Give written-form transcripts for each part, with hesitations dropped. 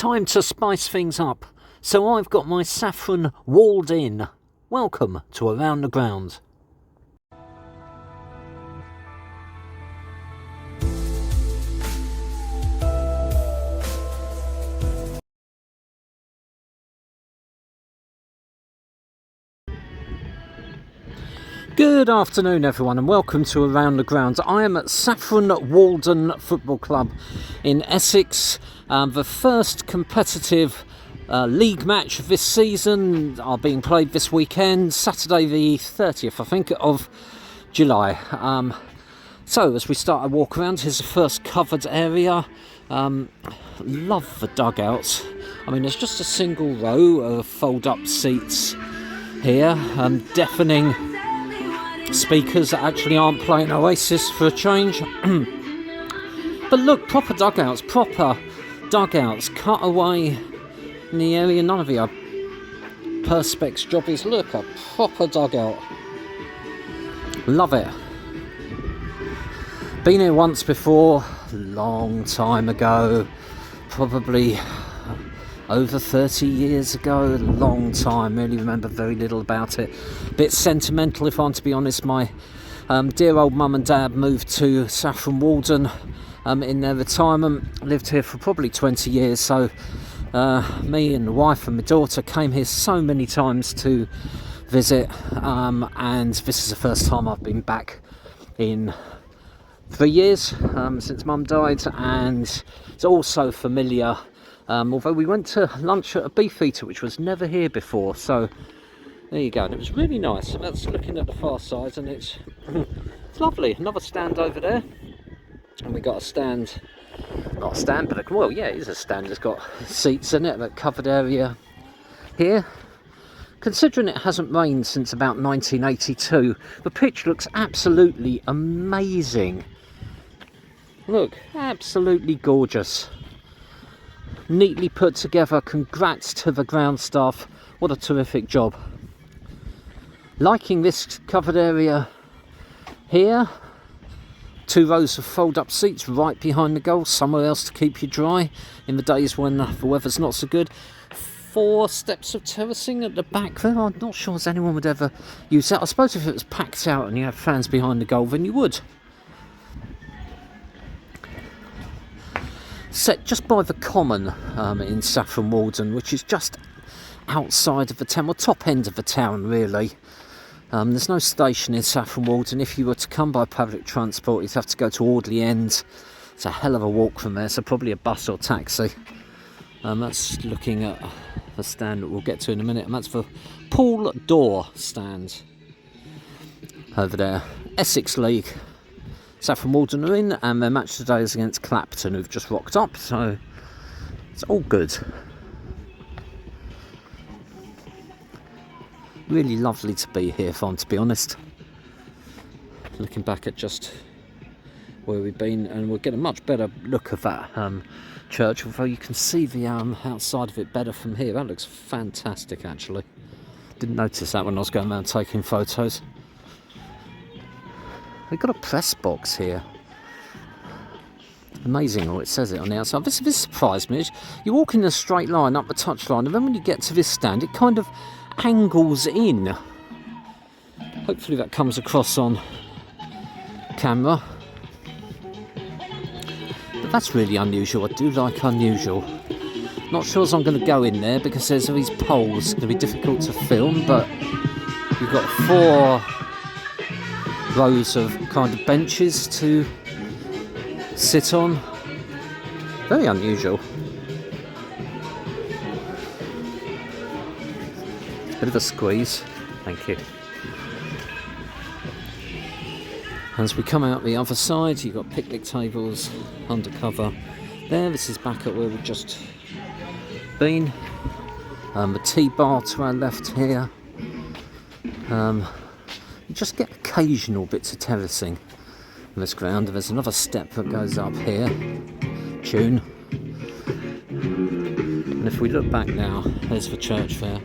time to spice things up, so I've got my Saffron Walden. Welcome to Around the Ground. Good afternoon everyone and welcome to Around the Ground. I am at Saffron Walden Football Club in Essex. The first competitive league match of this season are being played this weekend, Saturday the 30th I think of July. So as we start our walk around, here's the first covered area. Love the dugouts. I mean, there's just a single row of fold up seats here, deafening speakers that actually aren't playing Oasis for a change. But look, proper dugouts, cut away in the area. None of your perspex jobbies. Look, a proper dugout. Love it. Been here once before, long time ago, probably over 30 years ago, a long time. Really remember very little about it. A bit sentimental if I'm to be honest. My dear old mum and dad moved to Saffron Walden in their retirement. Lived here for probably 20 years, so me and the wife and my daughter came here so many times to visit, and this is the first time I've been back in 3 years since mum died, and it's all so familiar. Although we went to lunch at a Beefeater, which was never here before, so there you go. And it was really nice. That's looking at the far side, and it's lovely. Another stand over there, and we got a stand, not a stand, but well, yeah, it is a stand. It's got seats in it, that covered area here. Considering it hasn't rained since about 1982, the pitch looks absolutely amazing. Look, absolutely gorgeous. Neatly put together. Congrats to the ground staff. What a terrific job. Liking this covered area here. 2 rows of fold up seats right behind the goal, somewhere else to keep you dry in the days when the weather's not so good. 4 steps of terracing at the back there. I'm not sure as anyone would ever use that. I suppose if it was packed out and you had fans behind the goal, then you would. Set just by the common in Saffron Walden, which is just outside of the town, or top end of the town really. There's no station in Saffron Walden. If you were to come by public transport, you'd have to go to Audley End. It's a hell of a walk from there, so probably a bus or taxi. That's looking at the stand that we'll get to in a minute, and that's the Pool Door stand over there. Essex League. Saffron Walden are in, and their match today is against Clapton, who've just rocked up, so it's all good. Really lovely to be here, if I'm to be honest. Looking back at just where we've been, and we'll get a much better look of that church, although you can see the outside of it better from here. That looks fantastic actually. Didn't notice that when I was going around taking photos. We've got a press box here. Amazing how it says it on the outside. This surprised me. You walk in a straight line up the touchline, and then when you get to this stand, it kind of angles in. Hopefully that comes across on camera. But that's really unusual. I do like unusual. Not sure as I'm going to go in there because there's these poles. It's going to be difficult to film, but you've got 4 rows of kind of benches to sit on. Very unusual. Bit of a squeeze. Thank you. As we come out the other side, you've got picnic tables undercover there. This is back at where we've just been. The tea bar to our left here. You just get occasional bits of terracing on this ground. There's another step that goes up here. Tune. And if we look back now, there's the church there.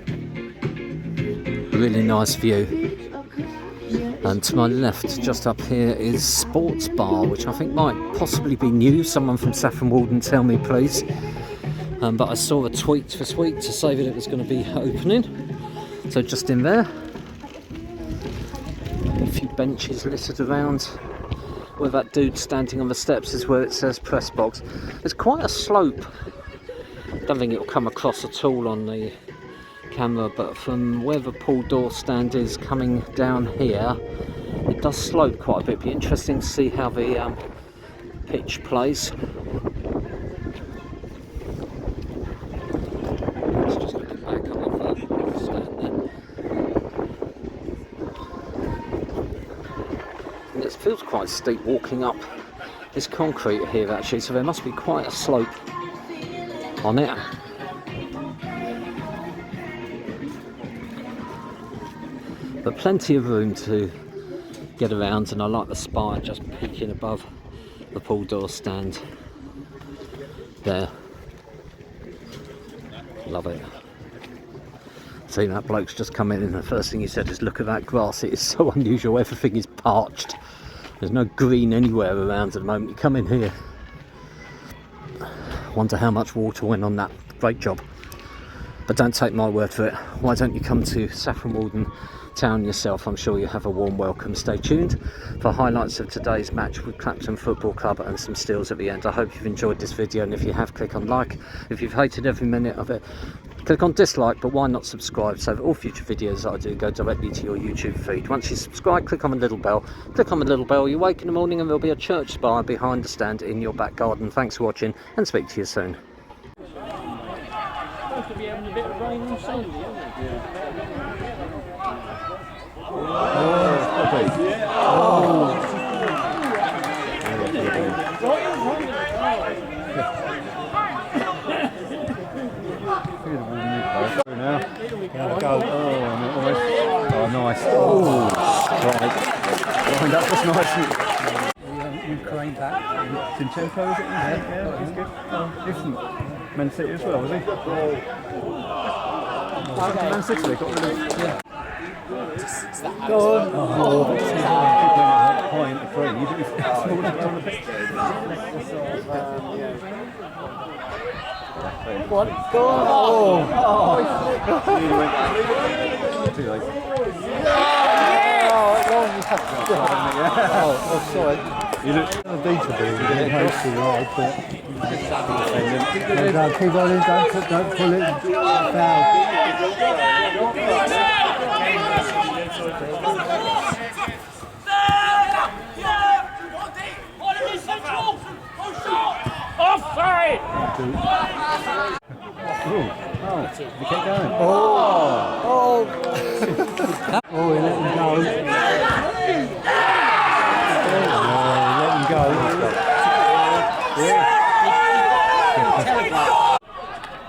Really nice view. And to my left, just up here, is Sports Bar, which I think might possibly be new. Someone from Saffron Walden, tell me please. But I saw a tweet this week to say that it was going to be opening. So just in there, a few benches littered around. Where that dude standing on the steps is where it says press box. There's quite a slope. Don't think it'll come across at all on the camera, but from where the pool door stand is coming down here, it does slope quite a bit. Be interesting to see how the pitch plays. Let's just look back up on the stand there. And it feels quite steep walking up this concrete here actually, so there must be quite a slope on it. But plenty of room to get around, and I like the spire just peeking above the pool door stand there. Love it. See, that bloke's just come in and the first thing he said is, look at that grass, it is so unusual, everything is parched. There's no green anywhere around at the moment. You come in here, wonder how much water went on that. Great job. But don't take my word for it. Why don't you come to Saffron Walden town yourself? I'm sure you have a warm welcome. Stay tuned for highlights of today's match with Clapton Football Club and some stills at the end. I hope you've enjoyed this video, and if you have, click on like. If you've hated every minute of it, click on dislike, but why not subscribe so that all future videos that I do go directly to your YouTube feed. Once you subscribe, click on the little bell. Click on the little bell. You wake in the morning and there'll be a church spire behind the stand in your back garden. Thanks for watching and speak to you soon. Supposed to be having a bit of rain on Sunday, isn't it? Nice. Oh, right. That was nice. Ukraine back. Zinchenko, is it? Yeah, he's good. Different. Man City as well, was he? Man City, they got rid of. Yeah. Go on. High into three. You didn't on the pitch. Go on. Go on. Oh. Too late. Oh, sorry. You look unbeatable. You didn't host too hard, but keep on in, don't pull it. Foul. Offside! Oh, you kept going. Oh, he let him go. Let him go. Yeah.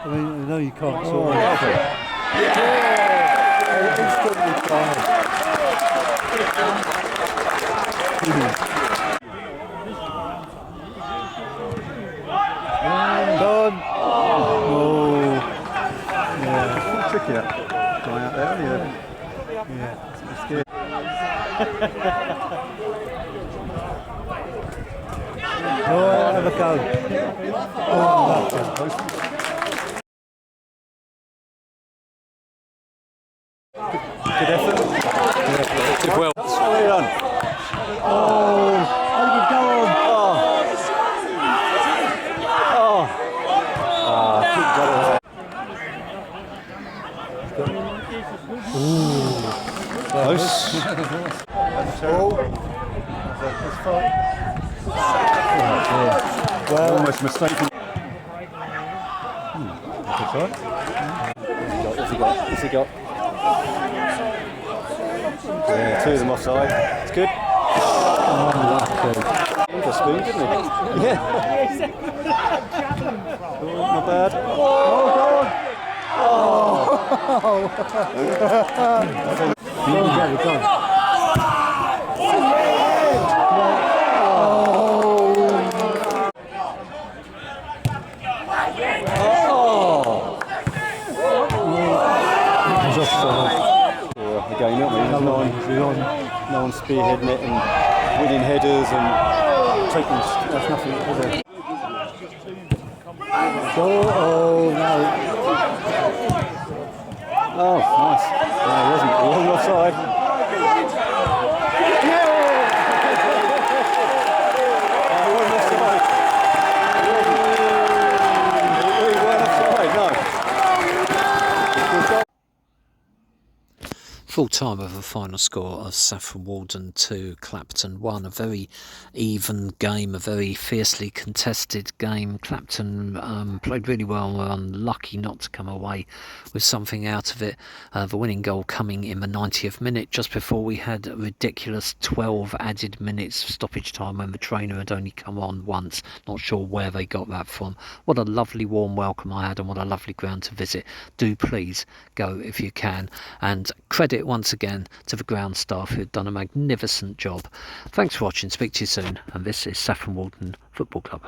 I mean, I know you can't sort of. Instantly fired. Done. Oh. Yeah, it's tricky that guy out there, isn't he? Yeah, it's good. Oh, have a go. Oh, good effort. Did well. Well done. Oh, how did you go on? Close. Well, almost mistaken. That's right. What's he got? Yeah, two of them offside. It's good. A spoon, didn't he? Yeah. Not bad. Oh, God. Oh. Again, no one spearheading it and winning headers and taking. That's nothing, is it? Oh, no. Oh, nice. No, it wasn't. It wasn't offside. Full time of a final score of Saffron Walden 2, Clapton 1. A very even game, a very fiercely contested game. Clapton played really well and were unlucky not to come away with something out of it. The winning goal coming in the 90th minute, just before we had a ridiculous 12 added minutes of stoppage time when the trainer had only come on once. Not sure where they got that from. What a lovely warm welcome I had, and what a lovely ground to visit. Do please go if you can, and credit once again to the ground staff who've done a magnificent job. Thanks for watching, speak to you soon, and this is Saffron Walden Football Club.